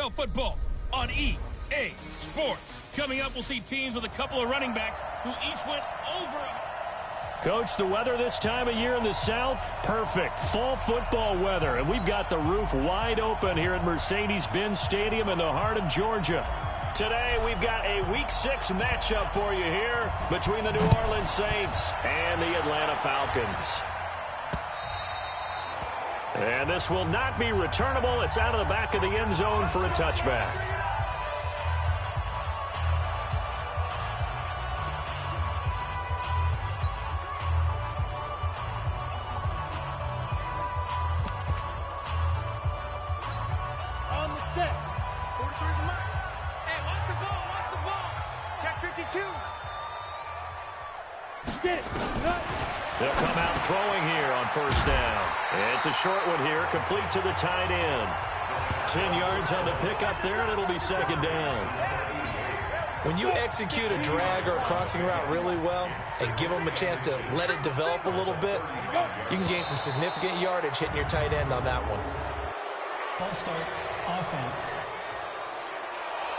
NFL football on EA Sports. Coming up, we'll see teams with a couple of running backs who each went over. Coach, the weather this time of year in the South, perfect. Fall football weather, and we've got the roof wide open here at Mercedes-Benz Stadium in the heart of Georgia. Today, we've got a Week 6 matchup for you here between the New Orleans Saints and the Atlanta Falcons. And this will not be returnable. It's out of the back of the end zone for a touchback. On the set. 43's the mark. Hey, watch the ball, watch the ball. Check 52. Get it. They'll come out throwing here on first down. It's a short one here, complete to the tight end. 10 yards on the pickup there, and it'll be second down. When you execute a drag or a crossing route really well and give them a chance to let it develop a little bit, you can gain some significant yardage hitting your tight end on that one. False start, offense.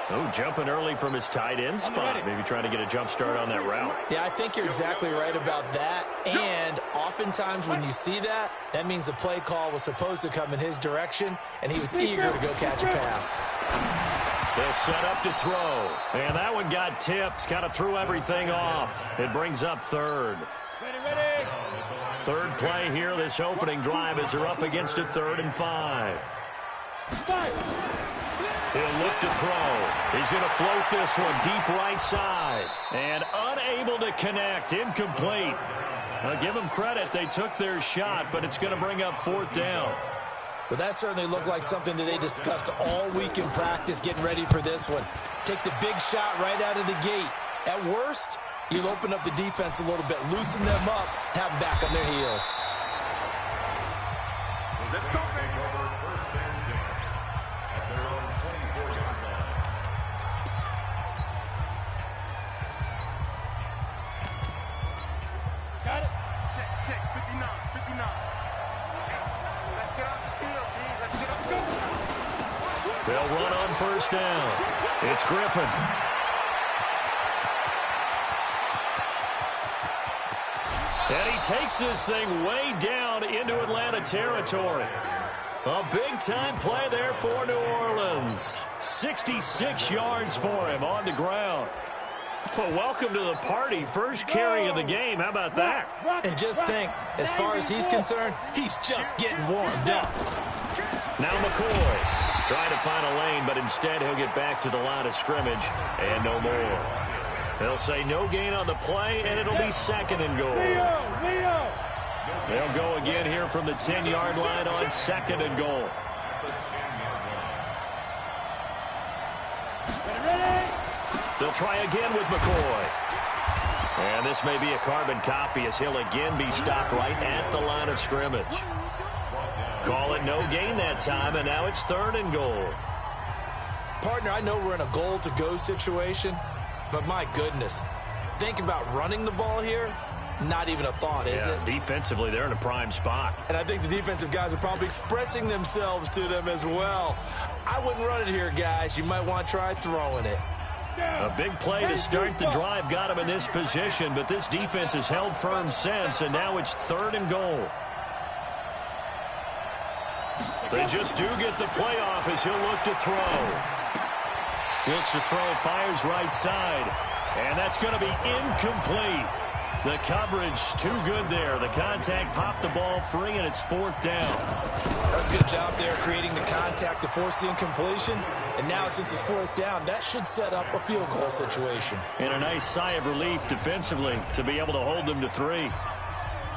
Oh, jumping early from his tight end spot. Maybe trying to get a jump start on that route. Yeah, I think you're exactly right about that. And oftentimes when you see that, that means the play call was supposed to come in his direction, and he was eager to go catch a pass. They'll set up to throw. And that one got tipped. Kind of threw everything off. It brings up third. Ready. Third play here, this opening drive, as they're up against a 3rd and 5. He'll look to throw. He's going to float this one deep right side. And unable to connect. Incomplete. I'll give them credit. They took their shot, but it's going to bring up 4th down. Well, that certainly looked like something that they discussed all week in practice getting ready for this one. Take the big shot right out of the gate. At worst, you'll open up the defense a little bit, loosen them up, have them back on their heels. Let's go, baby. First and 10 at their own 24-yard line. Got it. Check, 59. Let's get off the field, D. Let's get off the field. They'll run on first down. It's Griffin. And he takes this thing way down into Atlanta territory. A big-time play there for New Orleans. 66 yards for him on the ground. Well, welcome to the party. First carry of the game. How about that? And just think, as far as he's concerned, he's just getting warmed up. Now McCoy trying to find a lane, but instead he'll get back to the line of scrimmage and no more. They'll say no gain on the play, and it'll be 2nd and goal. They'll go again here from the 10-yard line on 2nd and goal. They'll try again with McCoy. And this may be a carbon copy as he'll again be stopped right at the line of scrimmage. Call it no gain that time, and now it's 3rd and goal. Partner, I know we're in a goal-to-go situation, but my goodness, think about running the ball here. Not even a thought, is it? Defensively, they're in a prime spot. And I think the defensive guys are probably expressing themselves to them as well. I wouldn't run it here, guys. You might want to try throwing it. A big play to start the drive got him in this position, but this defense has held firm since, and now it's 3rd and goal. They just do get the playoff as he'll look to throw. Looks to throw, fires right side, and that's going to be incomplete. The coverage too good there. The contact popped the ball free, and it's 4th down. That was a good job there creating the contact to force the incompletion. And now, since it's 4th down, that should set up a field goal situation. And a nice sigh of relief defensively to be able to hold them to 3.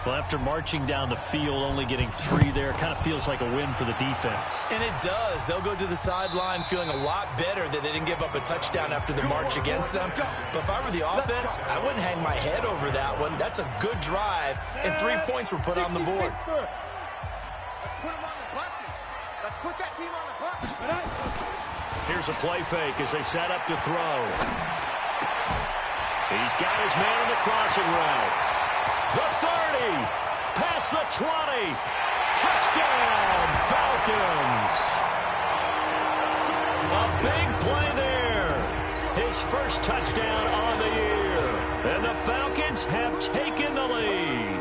Well, after marching down the field, only getting 3 there, kind of feels like a win for the defense. And it does. They'll go to the sideline feeling a lot better that they didn't give up a touchdown after the march against them. But if I were the offense, I wouldn't hang my head over that one. That's a good drive, and 3 points were put on the board. Let's put them on the buses. Let's put that team on the bus. Here's a play fake as they set up to throw. He's got his man in the crossing route. The 30, past the 20, touchdown, Falcons. A his first touchdown on the year. And the Falcons have taken the lead.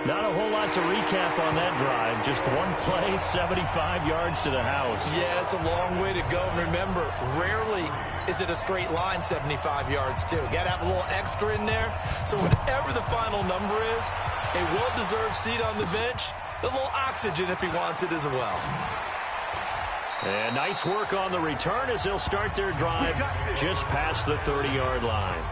Not a whole lot to recap on that drive. Just one play, 75 yards to the house. Yeah, it's a long way to go. And remember, rarely is it a straight line 75 yards, too. Got to have a little extra in there. So whatever the final number is, a well-deserved seat on the bench, a little oxygen if he wants it as well. And nice work on the return as they'll start their drive just past the 30-yard line.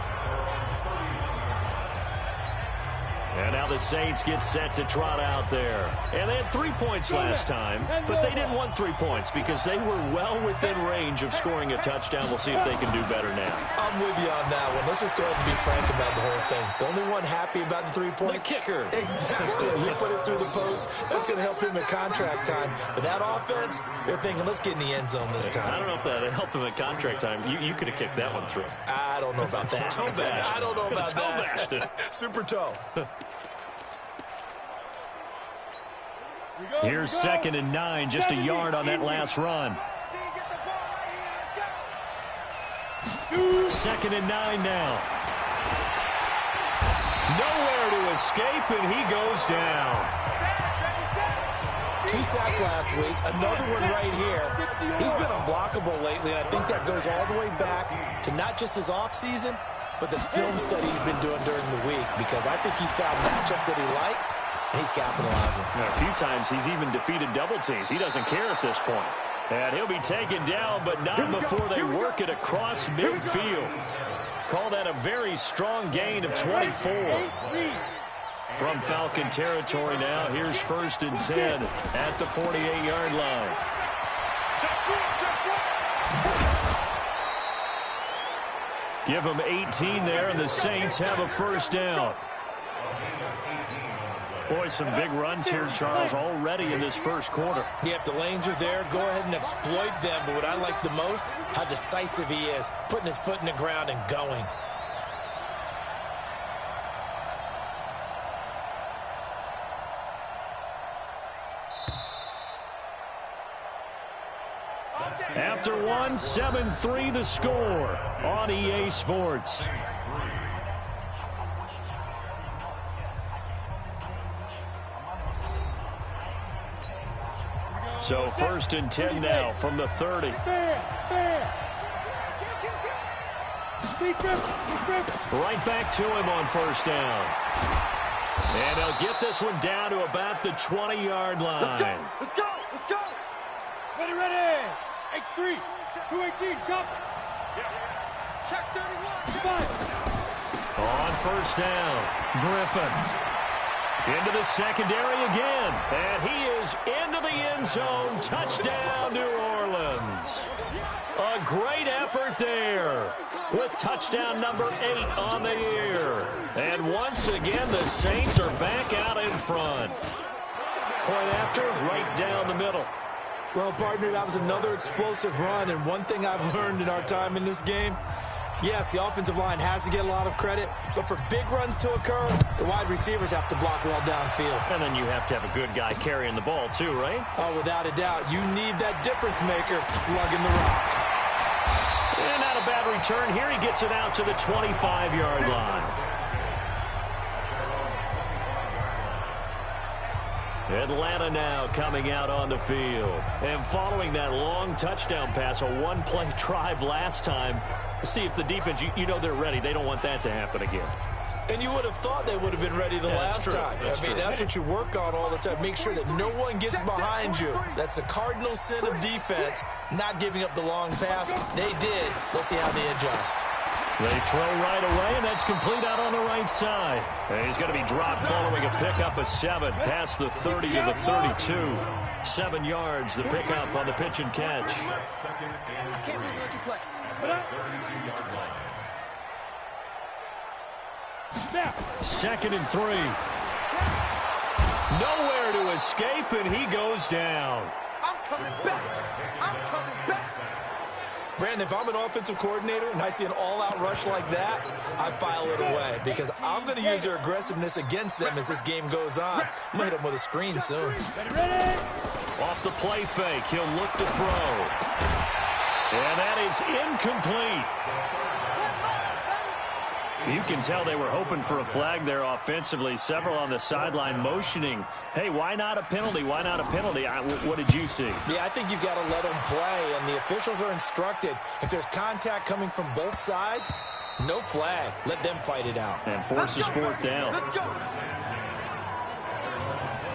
And now the Saints get set to trot out there. And they had 3 points last time, but they didn't want 3 points because they were well within range of scoring a touchdown. We'll see if they can do better now. I'm with you on that one. Let's just go ahead and be frank about the whole thing. The only one happy about the 3-point? The kicker. Exactly. He put it through the post. That's going to help him at contract time. But that offense, they're thinking, let's get in the end zone this time. I don't know if that helped him at contract time. You could have kicked that one through. I don't know about that. Toe bash. I don't know about toe that. Bashed it. Super toe. Here's 2nd and 9, just a yard on that last run. 2nd and 9 now. Nowhere to escape, and he goes down. 2 sacks last week, another one right here. He's been unblockable lately, and I think that goes all the way back to not just his offseason, but the film study he's been doing during the week, because I think he's found matchups that he likes, and he's capitalizing. Now, a few times he's even defeated double teams. He doesn't care at this point. And he'll be taken down, but not before they work it across midfield. Call that a very strong gain of 24. From Falcon territory now, here's 1st and 10 at the 48-yard line. Give them 18 there, and the Saints have a 1st down. Boy, some big runs here, Charles, already in this 1st quarter. Yep, the lanes are there. Go ahead and exploit them. But what I like the most, how decisive he is, putting his foot in the ground and going. After one, 7-3 the score on EA Sports. So 1st and 10 now from the 30. Right back to him on 1st down. And he'll get this one down to about the 20-yard line. Let's go! Let's go! Ready! X3, 218, chop! Check 31! On 1st down, Griffin. Into the secondary again. And he is into the end zone. Touchdown, New Orleans. A great effort there with touchdown number 8 on the year. And once again, the Saints are back out in front. Point after, right down the middle. Well, partner, that was another explosive run. And one thing I've learned in our time in this game, yes, the offensive line has to get a lot of credit, but for big runs to occur, the wide receivers have to block well downfield. And then you have to have a good guy carrying the ball too, right? Oh, without a doubt. You need that difference maker lugging the rock. And not a bad return here. He gets it out to the 25-yard line. Atlanta now coming out on the field. And following that long touchdown pass, a one-play drive last time, see if the defense, you know they're ready. They don't want that to happen again. And you would have thought they would have been ready the last time. That's what you work on all the time. Make sure that no one gets behind you. That's the cardinal sin of defense, not giving up the long pass. They did. Let's see how they adjust. They throw right away, and that's complete out on the right side. And he's going to be dropped following a pickup of 7 past the 30 to the 32. 7 yards, the pickup on the pitch and catch. I can't believe let you play. 2nd and 3. Nowhere to escape, and he goes down. I'm coming back. I'm coming back. Brandon, if I'm an offensive coordinator and I see an all-out rush like that, I file it away because I'm going to use their aggressiveness against them as this game goes on. I'm going to hit them with a screen soon. Off the play fake, he'll look to throw. And that is incomplete. You can tell they were hoping for a flag there offensively. Several on the sideline motioning, hey, why not a penalty? Why not a penalty? What did you see? Yeah, I think you've got to let them play, and the officials are instructed. If there's contact coming from both sides, no flag. Let them fight it out. And forces fourth down.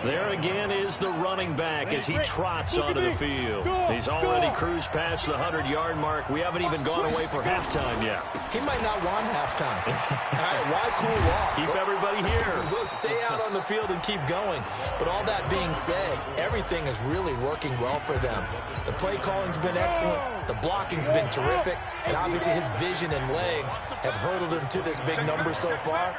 There again is the running back as he trots onto the field. He's already cruised past the 100-yard mark. We haven't even gone away for halftime yet. He might not want halftime. All right, why cool off? Keep everybody here. Let's stay out on the field and keep going. But all that being said, everything is really working well for them. The play calling's been excellent. The blocking's been terrific. And obviously his vision and legs have hurdled him to this big number so far.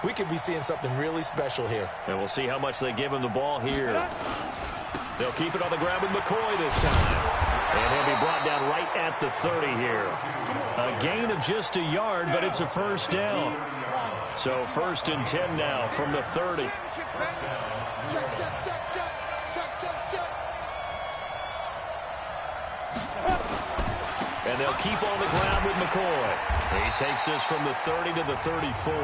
We could be seeing something really special here. And we'll see how much they give him the ball here. They'll keep it on the ground with McCoy this time. And he'll be brought down right at the 30 here. A gain of just a yard, but it's a first down. So 1st and 10 now from the 30. And they'll keep on the ground with McCoy. He takes this from the 30 to the 34.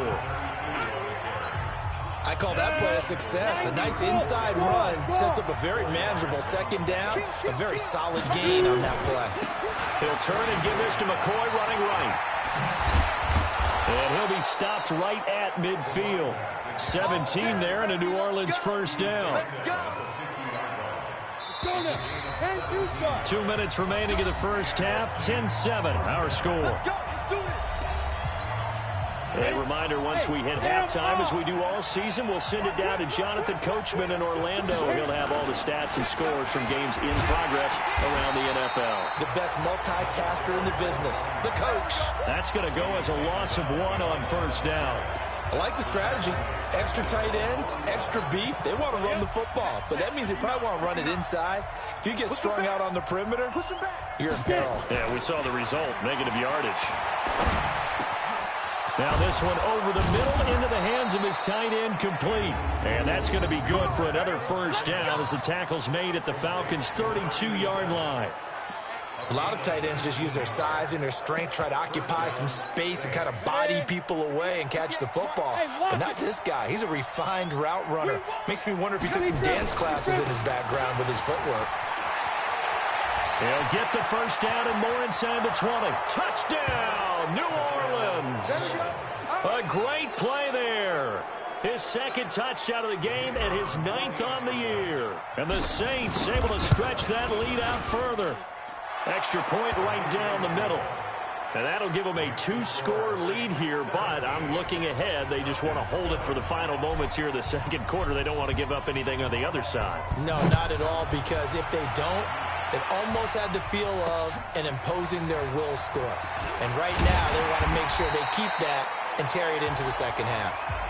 I call that play a success. A nice inside run sets up a very manageable second down. A very solid gain on that play. He'll turn and give this to McCoy running right. And he'll be stopped right at midfield. 17 there and a New Orleans first down. 2 minutes remaining in the first half. 10-7 our score. A reminder, once we hit halftime, as we do all season, we'll send it down to Jonathan Coachman in Orlando. He'll have all the stats and scores from games in progress around the NFL. The best multitasker in the business, the coach. That's going to go as a loss of 1 on first down. I like the strategy. Extra tight ends, extra beef. They want to run the football, but that means they probably want to run it inside. If you get strung out on the perimeter, you're in peril. Yeah, we saw the result, negative yardage. Now this one over the middle into the hands of his tight end, complete. And that's going to be good for another first down as the tackle's made at the Falcons' 32-yard line. A lot of tight ends just use their size and their strength, try to occupy some space and kind of body people away and catch the football. But not this guy. He's a refined route runner. Makes me wonder if he took some dance classes in his background with his footwork. He'll get the first down and more inside the 20. Touchdown, New Orleans. A great play there. His second touchdown of the game and his 9th on the year. And the Saints able to stretch that lead out further. Extra point right down the middle. And that'll give them a 2-score lead here, but I'm looking ahead. They just want to hold it for the final moments here of the second quarter. They don't want to give up anything on the other side. No, not at all, because if they don't, it almost had the feel of an imposing their will score. And right now, they want to make sure they keep that and carry it into the second half.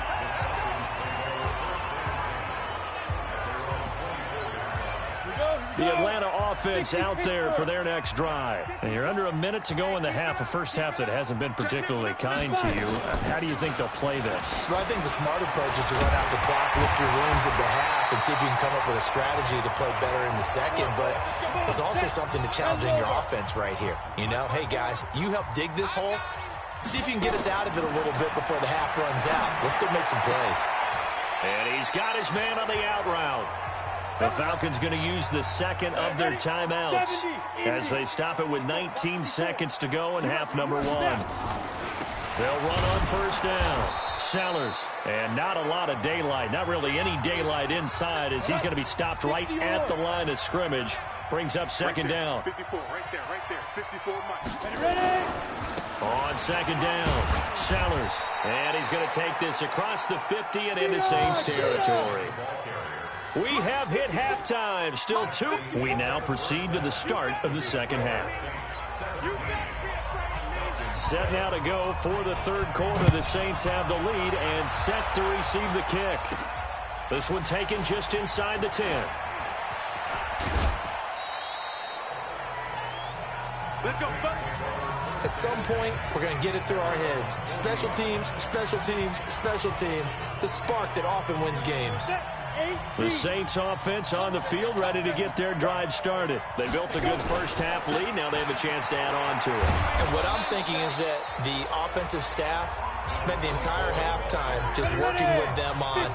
The Atlanta offense out there for their next drive. And you're under a minute to go in the half, a first half that hasn't been particularly kind to you. How do you think they'll play this? Well, I think the smart approach is to run out the clock, lift your rooms at the half, and see if you can come up with a strategy to play better in the second. But there's also something to challenging your offense right here. You know, hey, guys, you help dig this hole. See if you can get us out of it a little bit before the half runs out. Let's go make some plays. And he's got his man on the out route. The Falcons going to use the second of their timeouts as they stop it with 19 seconds to go in half number 1. They'll run on first down. Sellers, and not a lot of daylight, not really any daylight inside as he's going to be stopped right at the line of scrimmage. Brings up second down. 54, right there, 54 Mike. Ready? On second down, Sellers, and he's going to take this across the 50 and into Saints territory. We have hit halftime, still 2. We now proceed to the start of the second half. Set now to go for the third quarter. The Saints have the lead and set to receive the kick. This one taken just inside the 10. Let's go, buddy. At some point, we're going to get it through our heads. Special teams, special teams, special teams. The spark that often wins games. The Saints offense on the field, ready to get their drive started. They built a good first-half lead. Now they have a chance to add on to it. And what I'm thinking is that the offensive staff spent the entire halftime just working with them on,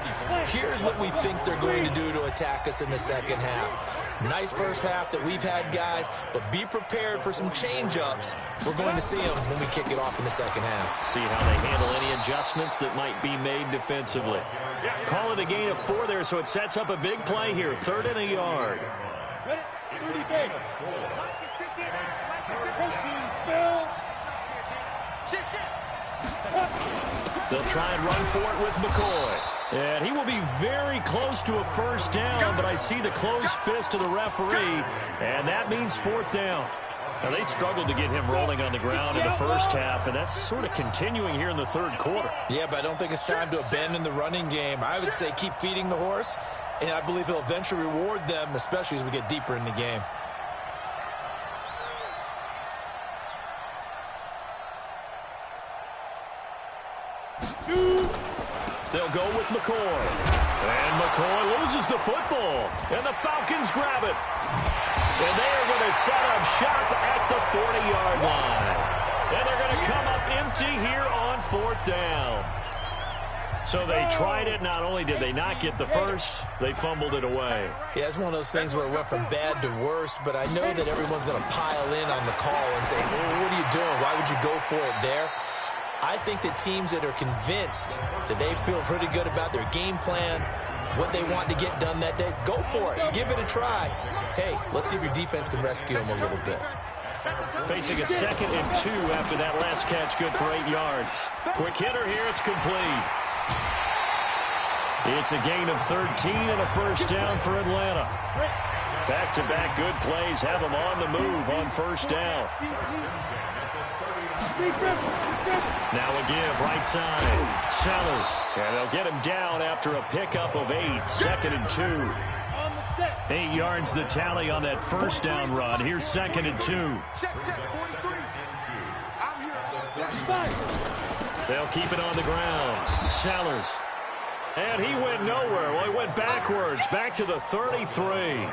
here's what we think they're going to do to attack us in the second half. Nice first half that we've had, guys, but be prepared for some change-ups. We're going to see them when we kick it off in the second half. See how they handle any adjustments that might be made defensively. Call it a gain of 4 there, so it sets up a big play here. 3rd and a yard. They'll try and run for it with McCoy. And he will be very close to a first down, but I see the closed fist of the referee, and that means 4th down. Now, they struggled to get him rolling on the ground in the first half, and that's sort of continuing here in the 3rd quarter. Yeah, but I don't think it's time to abandon the running game. I would say keep feeding the horse, and I believe he'll eventually reward them, especially as we get deeper in the game. They'll go with McCoy. And McCoy loses the football. And the Falcons grab it. And they are going to set up shop at the 40-yard line. And they're going to come up empty here on 4th down. So they tried it. Not only did they not get the first, they fumbled it away. Yeah, it's one of those things where it went from bad to worse, but I know that everyone's going to pile in on the call and say, well, what are you doing? Why would you go for it there? I think that teams that are convinced that they feel pretty good about their game plan, what they want to get done that day, go for it. Give it a try. Hey, let's see if your defense can rescue them a little bit. Facing a 2nd and 2 after that last catch, good for 8 yards. Quick hitter here, it's complete. It's a gain of 13 and a first down for Atlanta. Back-to-back good plays have them on the move on first down. Now a give, right side. Sellers. And they'll get him down after a pickup of 8. 2nd and 2. 8 yards the tally on that first down run. Here's 2nd and 2. They'll keep it on the ground. Sellers. And he went nowhere. Well, he went backwards. Back to the 33.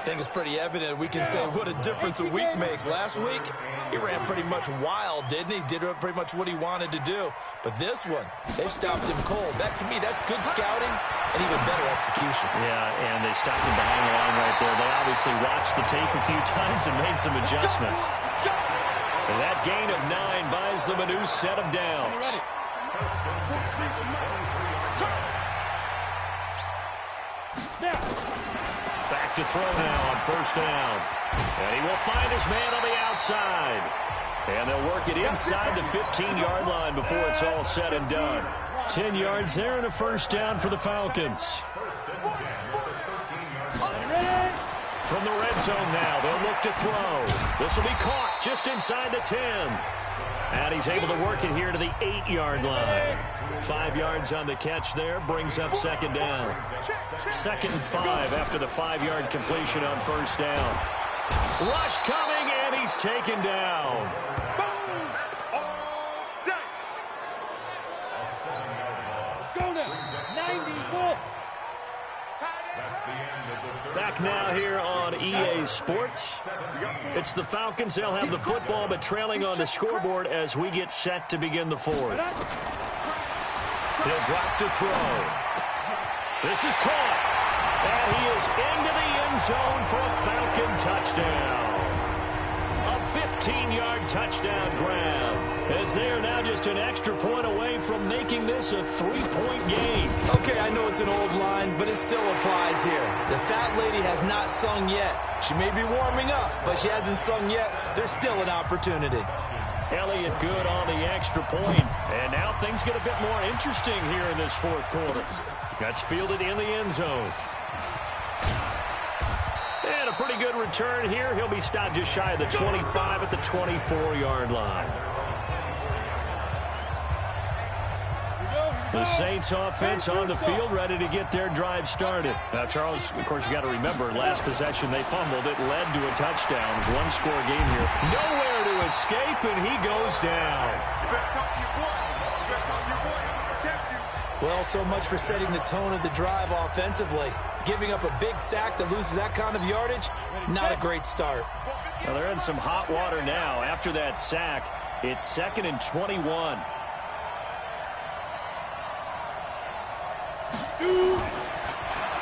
I think it's pretty evident we can say what a difference a week makes. Last week, he ran pretty much wild, didn't he? Did pretty much what he wanted to do. But this one, they stopped him cold. That, to me, that's good scouting and even better execution. Yeah, and they stopped him behind the line right there. They obviously watched the tape a few times and made some adjustments. And that gain of 9 buys them a new set of downs. Back to throw now on first down. And he will find his man on the outside. And they'll work it inside the 15-yard line before it's all said and done. 10 yards there and a first down for the Falcons. From the red zone now, they'll look to throw. This will be caught just inside the 10. And he's able to work it here to the 8-yard line. 5 yards on the catch there, brings up second down. 2nd and 5 after the 5-yard completion on first down. Rush coming, and he's taken down. Back now here on EA Sports. It's the Falcons. They'll have the football, but trailing on the scoreboard as we get set to begin the 4th. He'll drop to throw. This is caught. And he is into the end zone for a Falcon touchdown. A 15-yard touchdown grab. As they are now just an extra point away from making this a 3-point game. Okay, I know it's an old line, but it still applies here. The fat lady has not sung yet. She may be warming up, but she hasn't sung yet. There's still an opportunity. Elliott good on the extra point. And now things get a bit more interesting here in this 4th quarter. That's fielded in the end zone. And a pretty good return here. He'll be stopped just shy of the 25 at the 24-yard line. The Saints offense on the field, ready to get their drive started. Now, Charles, of course, you got to remember, last possession they fumbled. It led to a touchdown. One-score game here. Nowhere to escape, and he goes down. Well, so much for setting the tone of the drive offensively. Giving up a big sack that loses that kind of yardage, not a great start. Well, they're in some hot water now. After that sack, it's 2nd and 21.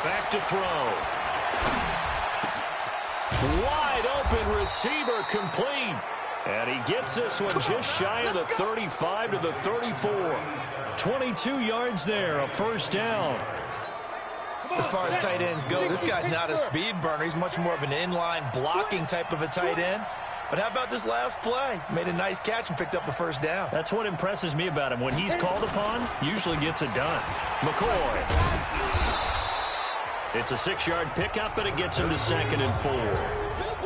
Back to throw. Wide open receiver complete. And he gets this one just shy of the 35 to the 34. 22 yards there, a first down. As far as tight ends go, this guy's not a speed burner. He's much more of an inline blocking type of a tight end. But how about this last play? Made a nice catch and picked up a first down. That's what impresses me about him. When he's called upon, usually gets it done. McCoy. It's a 6-yard pickup, and it gets him to 2nd and 4.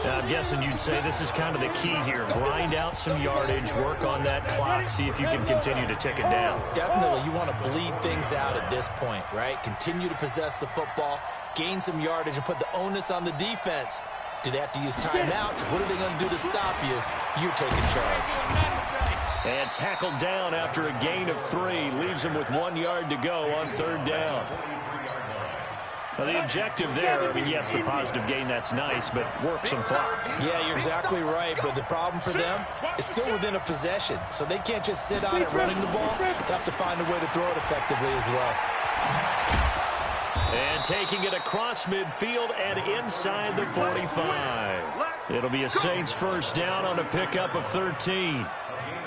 Now, I'm guessing you'd say this is kind of the key here. Grind out some yardage, work on that clock, see if you can continue to tick it down. Definitely, you want to bleed things out at this point, right? Continue to possess the football, gain some yardage, and put the onus on the defense. Do they have to use timeouts? What are they going to do to stop you? You're taking charge. And tackled down after a gain of 3. Leaves him with 1 yard to go on 3rd down. Now, the objective there, I mean, yes, the positive gain, that's nice, but work some clock. Yeah, you're exactly right, but the problem for them is still within a possession, so they can't just sit on it running the ball. They have to find a way to throw it effectively as well. And taking it across midfield and inside the 45. It'll be a Saints first down on a pickup of 13.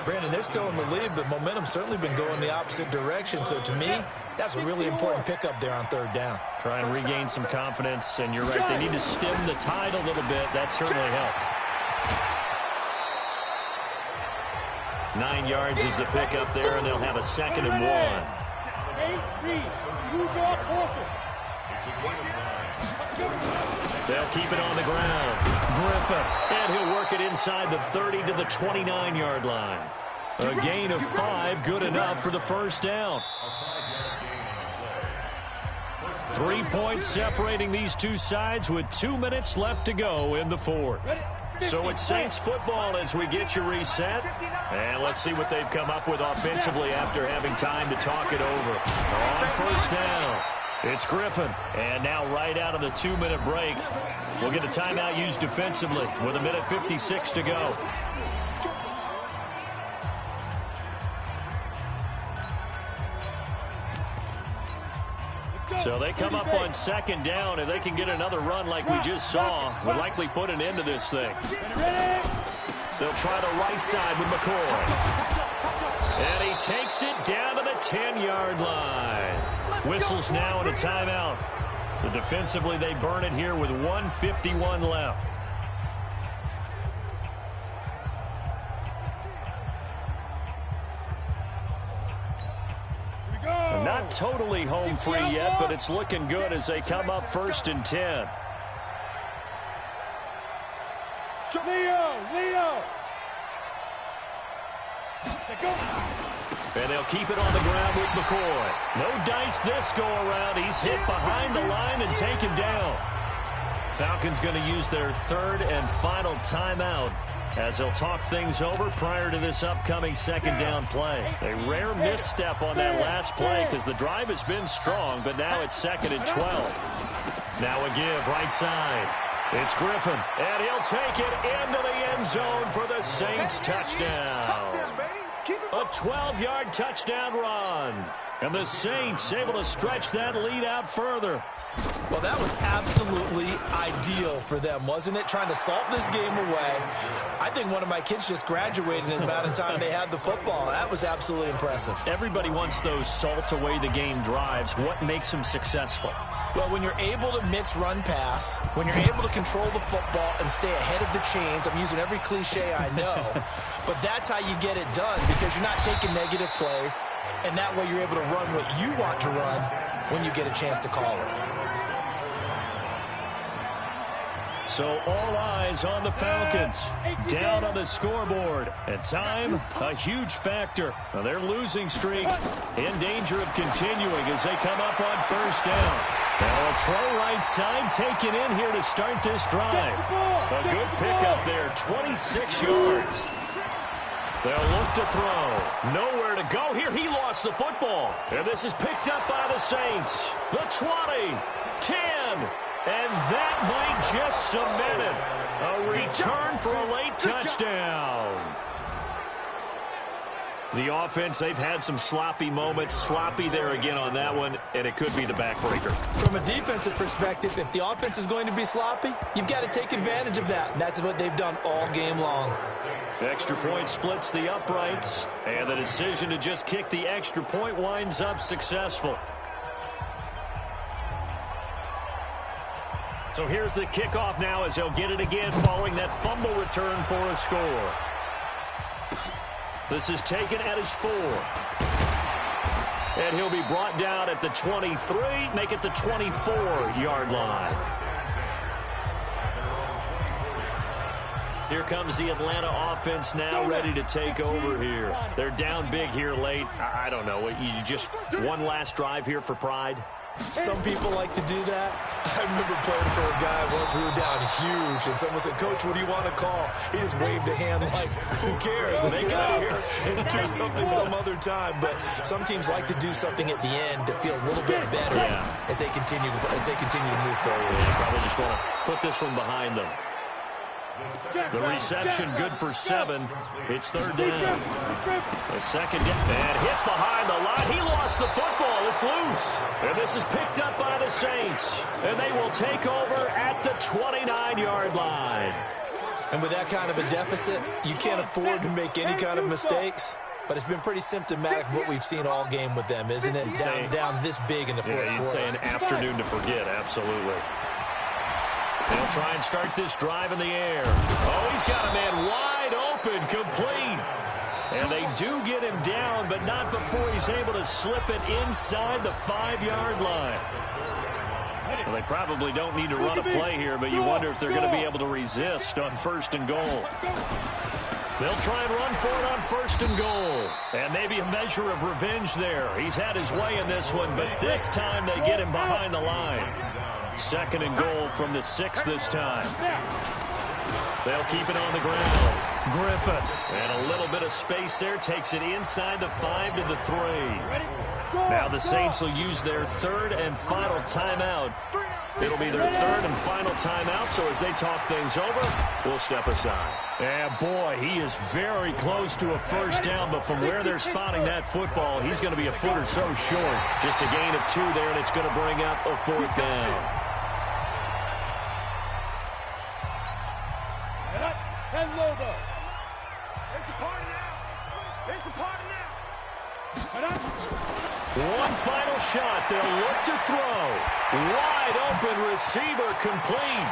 Brandon, they're still in the lead, but momentum's certainly been going the opposite direction. So to me, that's a really important pickup there on 3rd down. Try and regain some confidence, and you're right, they need to stem the tide a little bit. That certainly helped. 9 yards is the pickup there, and they'll have a 2nd and 1. They'll keep it on the ground. Griffin, and he'll work it inside the 30 to the 29-yard line. A gain of 5, good enough for the first down. 3 points separating these two sides with 2 minutes left to go in the 4th. So it's Saints football as we get you reset. And let's see what they've come up with offensively after having time to talk it over. On first down, it's Griffin. And now right out of the 2-minute break, we'll get a timeout used defensively with 1:56 to go. So they come up on 2nd down. If they can get another run like we just saw, will likely put an end to this thing. They'll try the right side with McCoy. And he takes it down to the 10-yard line. Whistles now and a timeout. So defensively, they burn it here with 1:51 left. Not totally home free yet, but it's looking good as they come up 1st and 10. Leo! And they'll keep it on the ground with McCoy. No dice this go around. He's hit behind the line and taken down. Falcons going to use their 3rd and final timeout as they'll talk things over prior to this upcoming 2nd down play. A rare misstep on that last play because the drive has been strong, but now it's 2nd and 12. Now a give right side. It's Griffin, and he'll take it into the end zone for the Saints touchdown. A 12-yard touchdown run. And the Saints able to stretch that lead out further. Well, that was absolutely ideal for them, wasn't it? Trying to salt this game away. I think one of my kids just graduated in the amount of time they had the football. That was absolutely impressive. Everybody wants those salt away the game drives. What makes them successful? Well, when you're able to mix run-pass, when you're able to control the football and stay ahead of the chains, I'm using every cliche I know, but that's how you get it done because you're not taking negative plays, and that way you're able to run what you want to run when you get a chance to call it. So all eyes on the Falcons. Down on the scoreboard. And time, a huge factor. Now their losing streak in danger of continuing as they come up on 1st down. Now a throw right side taken in here to start this drive. A good pickup there, 26 yards. They'll look to throw. Nowhere to go here. He lost the football. And this is picked up by the Saints. The 20, 10, and that might just cement it. A return for a late touchdown. The offense, they've had some sloppy moments. Sloppy there again on that one, and it could be the backbreaker. From a defensive perspective, if the offense is going to be sloppy, you've got to take advantage of that. And that's what they've done all game long. Extra point splits the uprights, and the decision to just kick the extra point winds up successful. So here's the kickoff now as they'll get it again following that fumble return for a score. This is taken at his 4. And he'll be brought down at the 23, make it the 24-yard line. Here comes the Atlanta offense now ready to take over here. They're down big here late. I don't know. You just one last drive here for pride? Some people like to do that. I remember playing for a guy once. We were down huge, and someone said, "Coach, what do you want to call?" He just waved a hand like, "Who cares? Let's get out of here and do something some other time." But some teams like to do something at the end to feel a little bit better as they continue to move forward. Yeah, probably just want to put this one behind them. The reception good for 7. It's third down. The second down. And hit behind the line. He lost the football. It's loose. And this is picked up by the Saints. And they will take over at the 29-yard line. And with that kind of a deficit, you can't afford to make any kind of mistakes. But it's been pretty symptomatic of what we've seen all game with them, isn't it? Down this big in the fourth quarter. You'd say an afternoon to forget, absolutely. They'll try and start this drive in the air. Oh, he's got a man wide open, complete. And they do get him down, but not before he's able to slip it inside the 5-yard line. Well, they probably don't need to run a play here, but you wonder if they're going to be able to resist on 1st and goal. They'll try and run for it on 1st and goal. And maybe a measure of revenge there. He's had his way in this one, but this time they get him behind the line. 2nd and goal from the 6 this time. They'll keep it on the ground. Griffin. And a little bit of space there. Takes it inside the 5 to the 3. Now the Saints will use their 3rd and final timeout. It'll be their 3rd and final timeout, so as they talk things over, we'll step aside. And boy, he is very close to a 1st down, but from where they're spotting that football, he's going to be a foot or so short. Just a gain of 2 there, and it's going to bring up a 4th down. One final shot. They'll look to throw. Wide open receiver complete.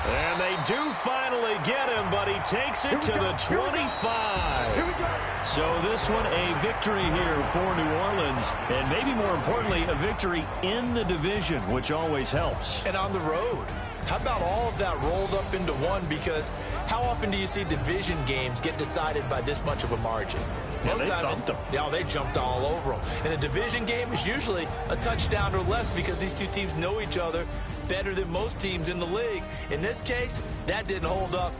And they do finally get him, but he takes it to the 25. So this one a victory here for New Orleans. And maybe more importantly, a victory in the division, which always helps. And on the road. How about all of that rolled up into one? Because how often do you see division games get decided by this much of a margin? Yeah, they thumped them. Yeah, they jumped all over them. And a division game is usually a touchdown or less because these two teams know each other better than most teams in the league. In this case, that didn't hold up